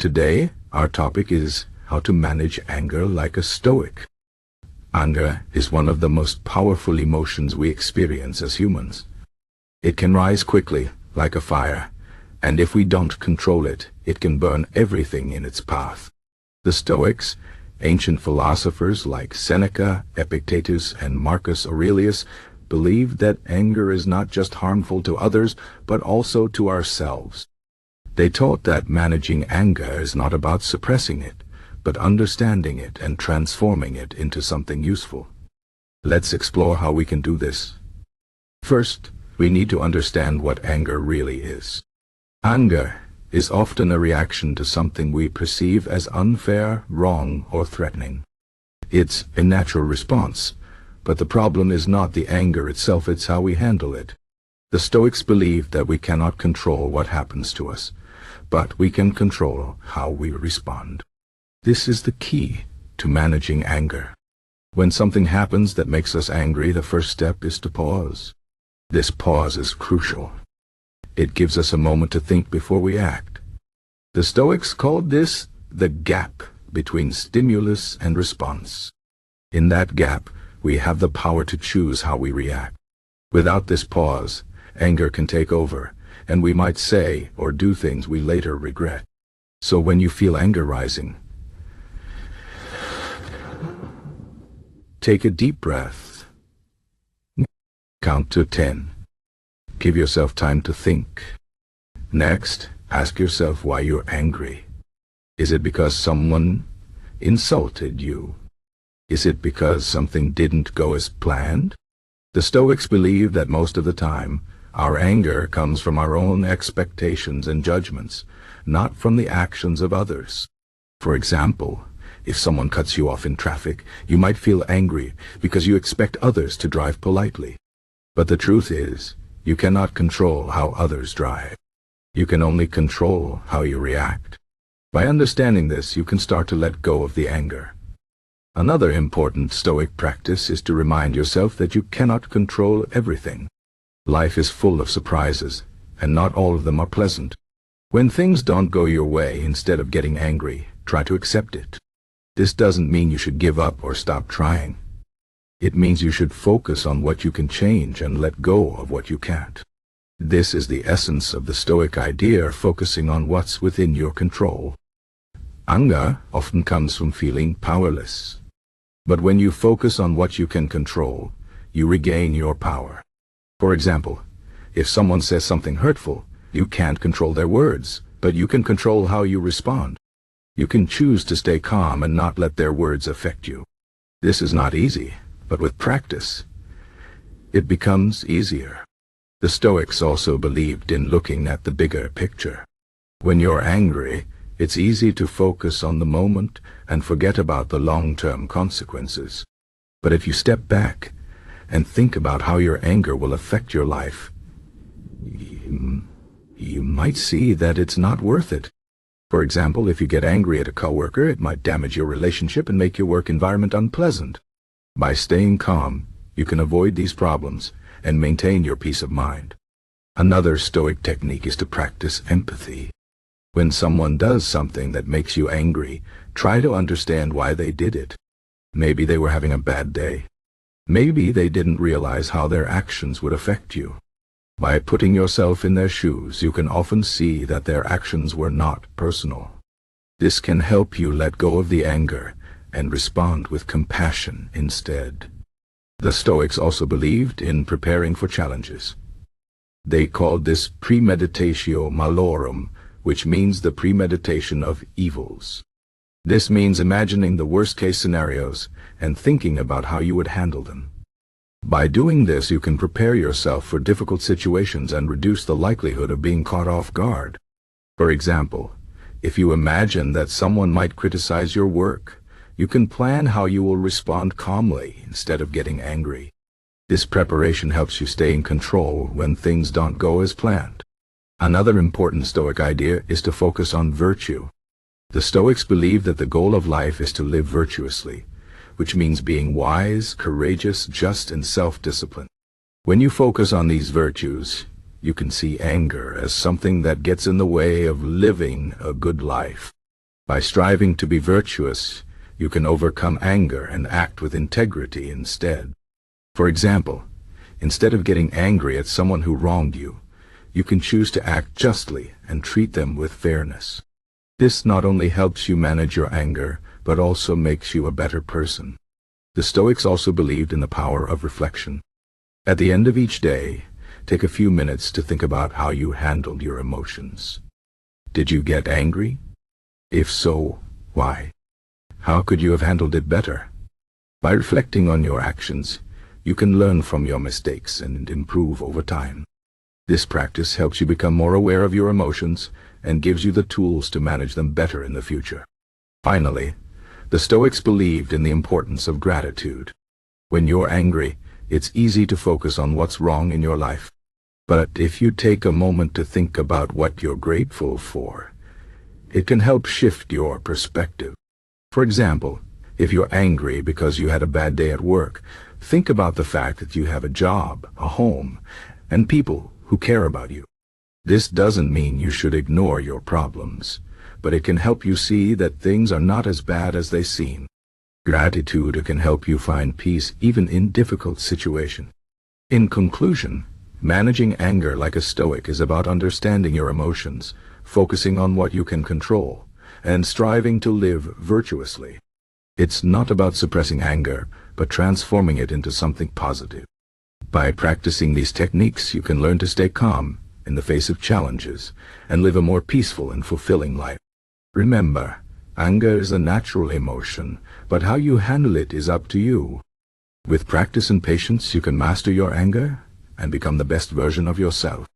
Today, our topic is how to manage anger like a Stoic. Anger is one of the most powerful emotions we experience as humans. It can rise quickly, like a fire, and if we don't control it, it can burn everything in its path. The Stoics, ancient philosophers like Seneca, Epictetus, and Marcus Aurelius, believed that anger is not just harmful to others, but also to ourselves. They taught that managing anger is not about suppressing it, but understanding it and transforming it into something useful. Let's explore how we can do this. First, we need to understand what anger really is. Anger is often a reaction to something we perceive as unfair, wrong, or threatening. It's a natural response, but the problem is not the anger itself, it's how we handle it. The Stoics believed that we cannot control what happens to us, but we can control how we respond. This is the key to managing anger. When something happens that makes us angry, the first step is to pause. This pause is crucial. It gives us a moment to think before we act. The Stoics called this the gap between stimulus and response. In that gap, we have the power to choose how we react. Without this pause, anger can take over, and we might say or do things we later regret. So when you feel anger rising, take a deep breath. Count to 10. Give yourself time to think. Next, ask yourself why you're angry. Is it because someone insulted you? Is it because something didn't go as planned? The Stoics believe that most of the time, our anger comes from our own expectations and judgments, not from the actions of others. For example, if someone cuts you off in traffic, you might feel angry because you expect others to drive politely. But the truth is, you cannot control how others drive. You can only control how you react. By understanding this, you can start to let go of the anger. Another important Stoic practice is to remind yourself that you cannot control everything. Life is full of surprises, and not all of them are pleasant. When things don't go your way, instead of getting angry, try to accept it. This doesn't mean you should give up or stop trying. It means you should focus on what you can change and let go of what you can't. This is the essence of the Stoic idea, focusing on what's within your control. Anger often comes from feeling powerless. But when you focus on what you can control, you regain your power. For example, if someone says something hurtful, you can't control their words, but you can control how you respond. You can choose to stay calm and not let their words affect you. This is not easy, but with practice, it becomes easier. The Stoics also believed in looking at the bigger picture. When you're angry, it's easy to focus on the moment and forget about the long-term consequences. But if you step back and think about how your anger will affect your life, you might see that it's not worth it. For example, if you get angry at a coworker, it might damage your relationship and make your work environment unpleasant. By staying calm, you can avoid these problems and maintain your peace of mind. Another Stoic technique is to practice empathy. When someone does something that makes you angry, try to understand why they did it. Maybe they were having a bad day. Maybe they didn't realize how their actions would affect you. By putting yourself in their shoes, you can often see that their actions were not personal. This can help you let go of the anger and respond with compassion instead. The Stoics also believed in preparing for challenges. They called this premeditatio malorum, which means the premeditation of evils. This means imagining the worst-case scenarios and thinking about how you would handle them. By doing this, you can prepare yourself for difficult situations and reduce the likelihood of being caught off guard. For example, if you imagine that someone might criticize your work, you can plan how you will respond calmly instead of getting angry. This preparation helps you stay in control when things don't go as planned. Another important Stoic idea is to focus on virtue. The Stoics believe that the goal of life is to live virtuously, which means being wise, courageous, just, and self-disciplined. When you focus on these virtues, you can see anger as something that gets in the way of living a good life. By striving to be virtuous, you can overcome anger and act with integrity instead. For example, instead of getting angry at someone who wronged you, you can choose to act justly and treat them with fairness. This not only helps you manage your anger, but also makes you a better person. The Stoics also believed in the power of reflection. At the end of each day, take a few minutes to think about how you handled your emotions. Did you get angry? If so, why? How could you have handled it better? By reflecting on your actions, you can learn from your mistakes and improve over time. This practice helps you become more aware of your emotions and gives you the tools to manage them better in the future. Finally, the Stoics believed in the importance of gratitude. When you're angry, it's easy to focus on what's wrong in your life. But if you take a moment to think about what you're grateful for, it can help shift your perspective. For example, if you're angry because you had a bad day at work, think about the fact that you have a job, a home, and people who care about you. This doesn't mean you should ignore your problems, but it can help you see that things are not as bad as they seem. Gratitude can help you find peace even in difficult situations. In conclusion, managing anger like a Stoic is about understanding your emotions, focusing on what you can control, and striving to live virtuously. It's not about suppressing anger, but transforming it into something positive. By practicing these techniques, you can learn to stay calm in the face of challenges and live a more peaceful and fulfilling life. Remember, anger is a natural emotion, but how you handle it is up to you. With practice and patience, you can master your anger and become the best version of yourself.